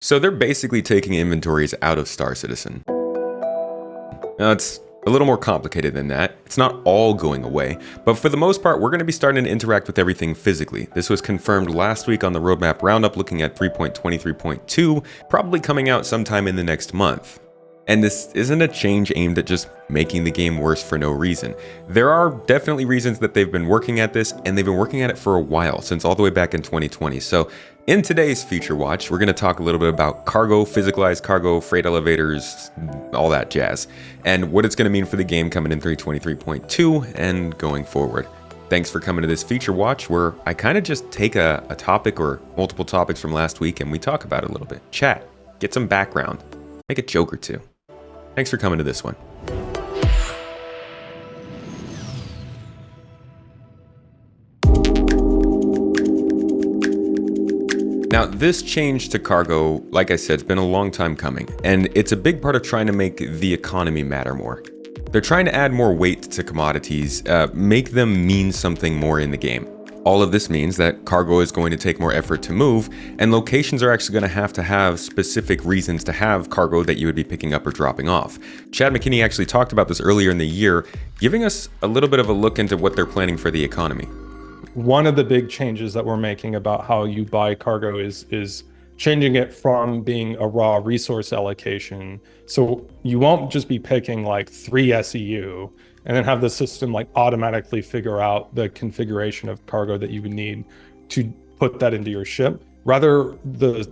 So they're basically taking inventories out of Star Citizen. Now it's a little more complicated than that. It's not all going away, but for the most part, we're going to be starting to interact with everything physically. This was confirmed last week on the roadmap roundup looking at 3.23.2, probably coming out sometime in the next month. And this isn't a change aimed at just making the game worse for no reason. There are definitely reasons that they've been working at this, and they've been working at it for a while, since all the way back in 2020. So in today's Feature Watch, we're going to talk a little bit about cargo, physicalized cargo, freight elevators, all that jazz, and what it's going to mean for the game coming in 3.23.2 and going forward. Thanks for coming to this Feature Watch, where I kind of just take a topic or multiple topics from last week and we talk about it a little bit. Chat, get some background, make a joke or two. Thanks for coming to this one. Now, this change to cargo, like I said, it's been a long time coming, and it's a big part of trying to make the economy matter more. They're trying to add more weight to commodities, make them mean something more in the game. All of this means that cargo is going to take more effort to move, and locations are actually going to have specific reasons to have cargo that you would be picking up or dropping off. Chad McKinney actually talked about this earlier in the year, giving us a little bit of a look into what they're planning for the economy. One of the big changes that we're making about how you buy cargo is changing it from being a raw resource allocation. So you won't just be picking like 3 SEU and then have the system like automatically figure out the configuration of cargo that you would need to put that into your ship. Rather, the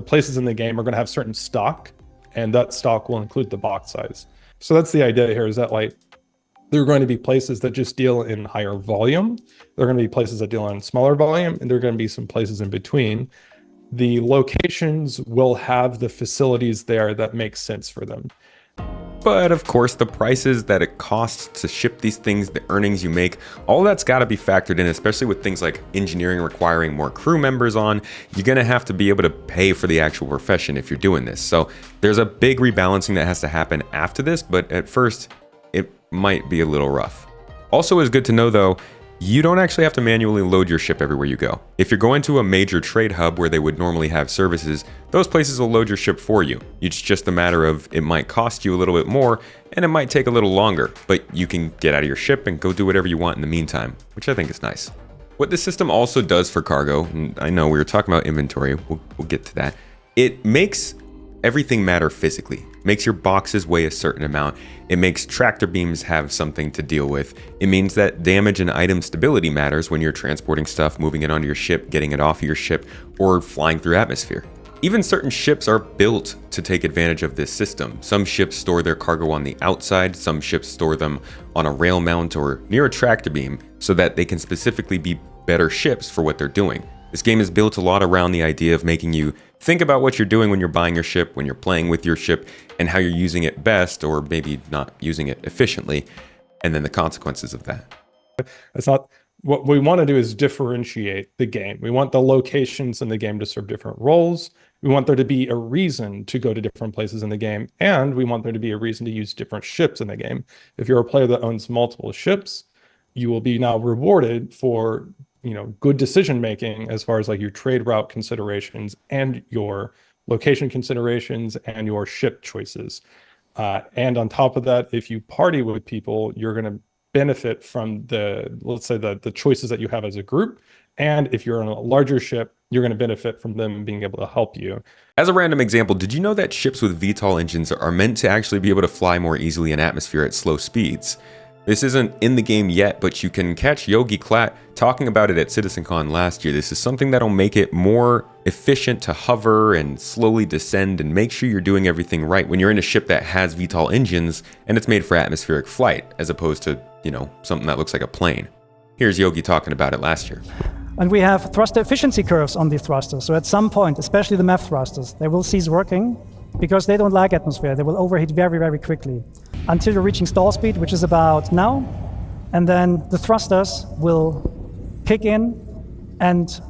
places in the game are going to have certain stock, and that stock will include the box size. So that's the idea here, is that like there are going to be places that just deal in higher volume. There are going to be places that deal in smaller volume, and there are going to be some places in between. The locations will have the facilities there that make sense for them. But of course, the prices that it costs to ship these things, the earnings you make, all that's got to be factored in, especially with things like engineering requiring more crew members on. You're going to have to be able to pay for the actual profession if you're doing this. So there's a big rebalancing that has to happen after this, but at first, it might be a little rough. Also, is good to know though, you don't actually have to manually load your ship everywhere you go. If you're going to a major trade hub where they would normally have services, those places will load your ship for you. It's just a matter of it might cost you a little bit more and it might take a little longer, but you can get out of your ship and go do whatever you want in the meantime, which I think is nice. What this system also does for cargo, and I know we were talking about inventory, we'll get to that, it makes everything matter physically. Makes your boxes weigh a certain amount. It makes tractor beams have something to deal with. It means that damage and item stability matters when you're transporting stuff, moving it onto your ship, getting it off of your ship, or flying through atmosphere. Even certain ships are built to take advantage of this system. Some ships store their cargo on the outside, some ships store them on a rail mount or near a tractor beam so that they can specifically be better ships for what they're doing. This game is built a lot around the idea of making you think about what you're doing when you're buying your ship, when you're playing with your ship, and how you're using it best, or maybe not using it efficiently, and then the consequences of that. It's not what we want to do, is differentiate the game. We want the locations in the game to serve different roles. We want there to be a reason to go to different places in the game, and we want there to be a reason to use different ships in the game. If you're a player that owns multiple ships, you will be now rewarded for good decision making as far as like your trade route considerations and your location considerations and your ship choices. And on top of that, if you party with people, you're going to benefit from let's say the choices that you have as a group. And if you're on a larger ship, you're going to benefit from them being able to help you. As a random example, did you know that ships with VTOL engines are meant to actually be able to fly more easily in atmosphere at slow speeds? This isn't in the game yet, but you can catch Yogi Klatt talking about it at CitizenCon last year. This is something that'll make it more efficient to hover and slowly descend and make sure you're doing everything right when you're in a ship that has VTOL engines and it's made for atmospheric flight, as opposed to, something that looks like a plane. Here's Yogi talking about it last year. And we have thruster efficiency curves on these thrusters. So at some point, especially the MEF thrusters, they will cease working because they don't like atmosphere. They will overheat very, very quickly until you're reaching stall speed, which is about now. And then the thrusters will kick in and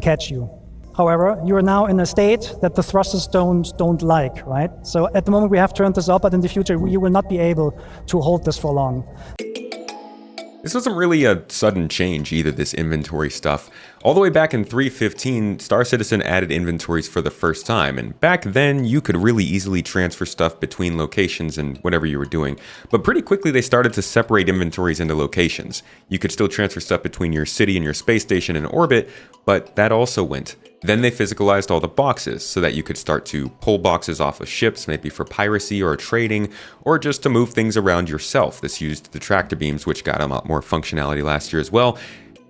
catch you. However, you are now in a state that the thrusters don't like, right? So at the moment we have turned this up, but in the future you will not be able to hold this for long. This wasn't really a sudden change either, this inventory stuff. All the way back in 3.15, Star Citizen added inventories for the first time, and back then you could really easily transfer stuff between locations and whatever you were doing. But pretty quickly they started to separate inventories into locations. You could still transfer stuff between your city and your space station in orbit, but that also went. Then they physicalized all the boxes so that you could start to pull boxes off of ships, maybe for piracy or trading, or just to move things around yourself. This used the tractor beams, which got a lot more functionality last year as well.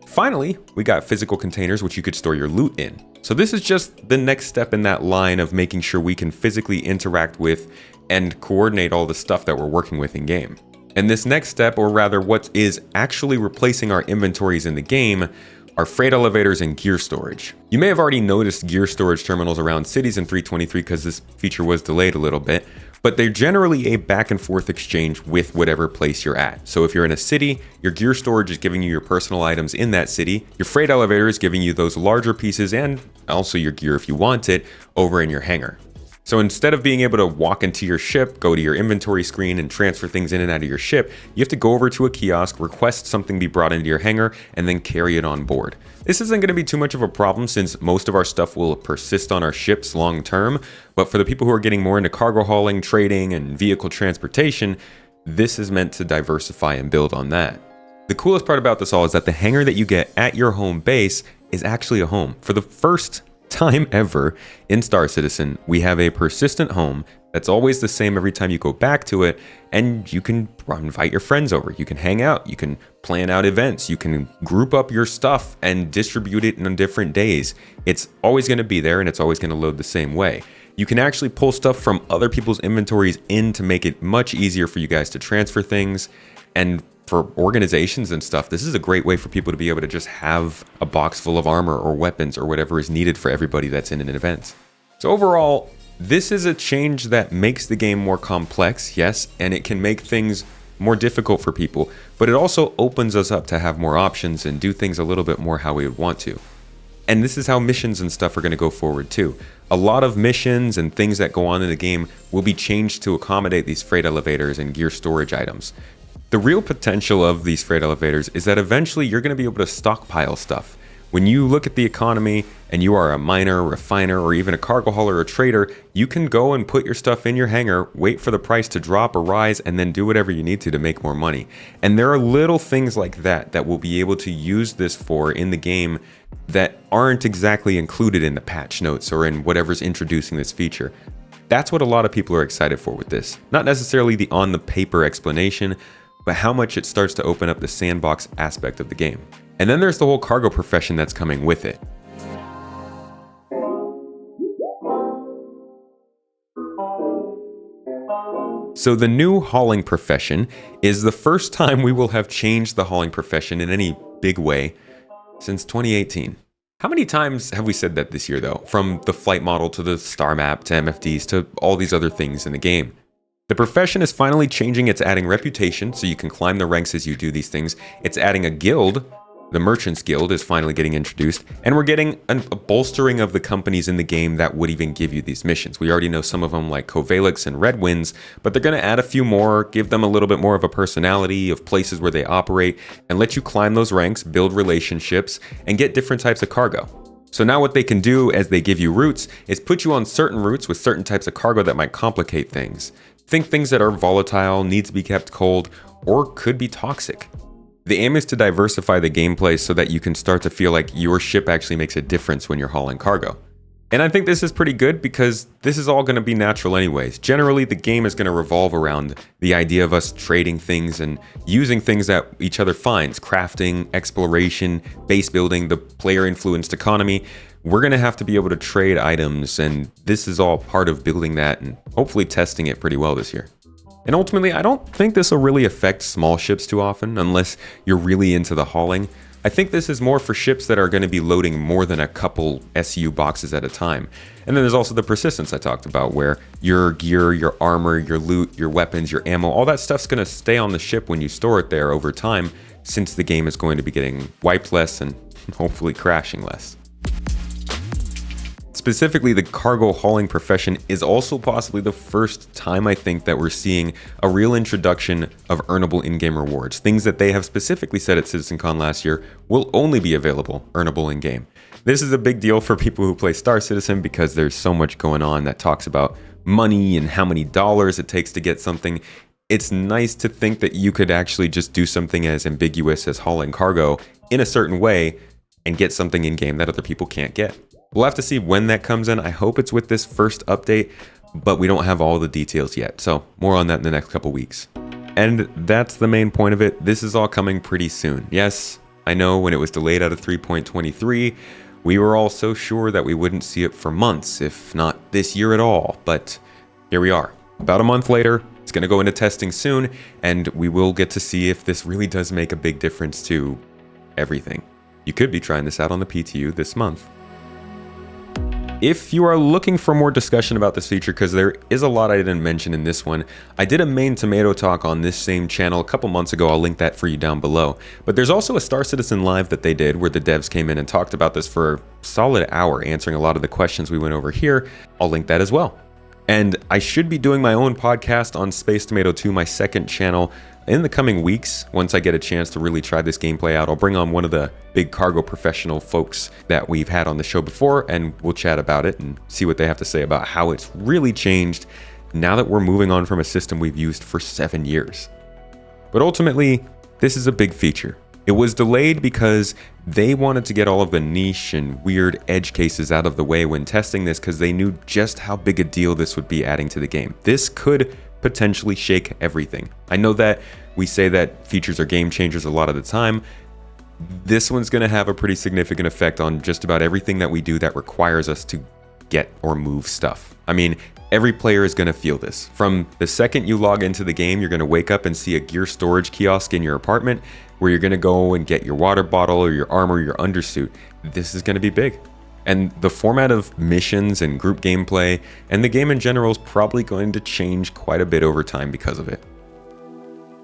Finally, we got physical containers, which you could store your loot in. So this is just the next step in that line of making sure we can physically interact with and coordinate all the stuff that we're working with in game. And this next step, or rather what is actually replacing our inventories in the game, are freight elevators and gear storage. You may have already noticed gear storage terminals around cities in 3.23 because this feature was delayed a little bit, but they're generally a back and forth exchange with whatever place you're at. So if you're in a city, your gear storage is giving you your personal items in that city, your freight elevator is giving you those larger pieces and also your gear if you want it over in your hangar. So instead of being able to walk into your ship, go to your inventory screen and transfer things in and out of your ship, you have to go over to a kiosk, request something be brought into your hangar, and then carry it on board. This isn't going to be too much of a problem since most of our stuff will persist on our ships long term, but for the people who are getting more into cargo hauling, trading, and vehicle transportation, this is meant to diversify and build on that. The coolest part about this all is that the hangar that you get at your home base is actually a home. For the first time ever in Star Citizen, we have a persistent home that's always the same every time you go back to it, and you can invite your friends over, you can hang out, you can plan out events, you can group up your stuff and distribute it on different days. It's always going to be there and it's always going to load the same way. You can actually pull stuff from other people's inventories in to make it much easier for you guys to transfer things. And for organizations and stuff, this is a great way for people to be able to just have a box full of armor or weapons or whatever is needed for everybody that's in an event. So overall, this is a change that makes the game more complex, yes, and it can make things more difficult for people, but it also opens us up to have more options and do things a little bit more how we would want to. And this is how missions and stuff are going to go forward too. A lot of missions and things that go on in the game will be changed to accommodate these freight elevators and gear storage items. The real potential of these freight elevators is that eventually you're going to be able to stockpile stuff. When you look at the economy and you are a miner, refiner, or even a cargo hauler or trader, you can go and put your stuff in your hangar, wait for the price to drop or rise, and then do whatever you need to make more money. And there are little things like that that we'll be able to use this for in the game that aren't exactly included in the patch notes or in whatever's introducing this feature. That's what a lot of people are excited for with this. Not necessarily the on the paper explanation, but how much it starts to open up the sandbox aspect of the game. And then there's the whole cargo profession that's coming with it. So the new hauling profession is the first time we will have changed the hauling profession in any big way since 2018. How many times have we said that this year though? From the flight model to the star map to MFDs to all these other things in the game. The profession is finally changing. It's adding reputation, so you can climb the ranks as you do these things. It's adding a guild. The Merchants Guild is finally getting introduced, and we're getting a bolstering of the companies in the game that would even give you these missions. We already know some of them like Covalix and Red Winds, but they're going to add a few more, give them a little bit more of a personality of places where they operate, and let you climb those ranks, build relationships, and get different types of cargo. So now what they can do as they give you routes is put you on certain routes with certain types of cargo that might complicate things. Think things that are volatile, need to be kept cold, or could be toxic. The aim is to diversify the gameplay so that you can start to feel like your ship actually makes a difference when you're hauling cargo. And I think this is pretty good because this is all going to be natural anyways. Generally, the game is going to revolve around the idea of us trading things and using things that each other finds. Crafting, exploration, base building, the player-influenced economy. We're going to have to be able to trade items, and this is all part of building that and hopefully testing it pretty well this year. And ultimately, I don't think this will really affect small ships too often unless you're really into the hauling. I think this is more for ships that are going to be loading more than a couple SU boxes at a time. And then there's also the persistence I talked about, where your gear, your armor, your loot, your weapons, your ammo, all that stuff's going to stay on the ship when you store it there over time, since the game is going to be getting wiped less and hopefully crashing less. Specifically, the cargo hauling profession is also possibly the first time I think that we're seeing a real introduction of earnable in-game rewards. Things that they have specifically said at CitizenCon last year will only be available earnable in-game. This is a big deal for people who play Star Citizen because there's so much going on that talks about money and how many dollars it takes to get something. It's nice to think that you could actually just do something as ambiguous as hauling cargo in a certain way and get something in-game that other people can't get. We'll have to see when that comes in. I hope it's with this first update, but we don't have all the details yet. So more on that in the next couple weeks. And that's the main point of it. This is all coming pretty soon. Yes, I know when it was delayed out of 3.23, we were all so sure that we wouldn't see it for months, if not this year at all. But here we are. About a month later, it's going to go into testing soon, and we will get to see if this really does make a big difference to everything. You could be trying this out on the PTU this month. If you are looking for more discussion about this feature, because there is a lot I didn't mention in this one, I did a main tomato talk on this same channel a couple months ago. I'll link that for you down below. But there's also a Star Citizen Live that they did where the devs came in and talked about this for a solid hour, answering a lot of the questions we went over here. I'll link that as well. And I should be doing my own podcast on Space Tomato 2, my second channel, in the coming weeks. Once I get a chance to really try this gameplay out, I'll bring on one of the big cargo professional folks that we've had on the show before, and we'll chat about it and see what they have to say about how it's really changed now that we're moving on from a system we've used for 7 years. But ultimately, this is a big feature. It was delayed because they wanted to get all of the niche and weird edge cases out of the way when testing this, because they knew just how big a deal this would be adding to the game. This could potentially shake everything. I know that we say that features are game changers a lot of the time. This one's going to have a pretty significant effect on just about everything that we do that requires us to get or move stuff. I mean, every player is going to feel this. From the second you log into the game, you're going to wake up and see a gear storage kiosk in your apartment where you're going to go and get your water bottle or your armor, your undersuit. This is going to be big. And the format of missions and group gameplay and the game in general is probably going to change quite a bit over time because of it.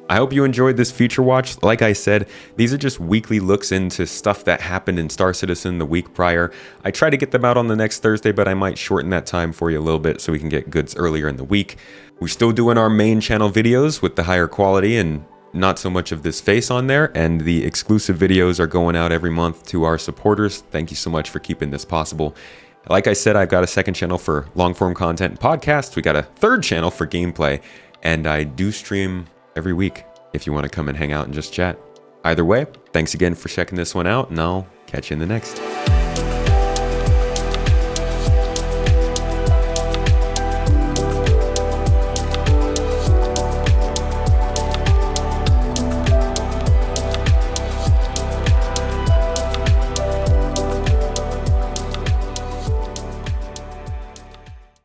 I hope you enjoyed this feature watch. Like I said, these are just weekly looks into stuff that happened in Star Citizen the week prior. I try to get them out on the next Thursday, but I might shorten that time for you a little bit so we can get goods earlier in the week. We're still doing our main channel videos with the higher quality and not so much of this face on there, and the exclusive videos are going out every month to our supporters. Thank you so much for keeping this possible. Like I said, I've got a second channel for long form content and podcasts. We got a third channel for gameplay, and I do stream every week if you want to come and hang out and just chat. Either way, thanks again for checking this one out, and I'll catch you in the next.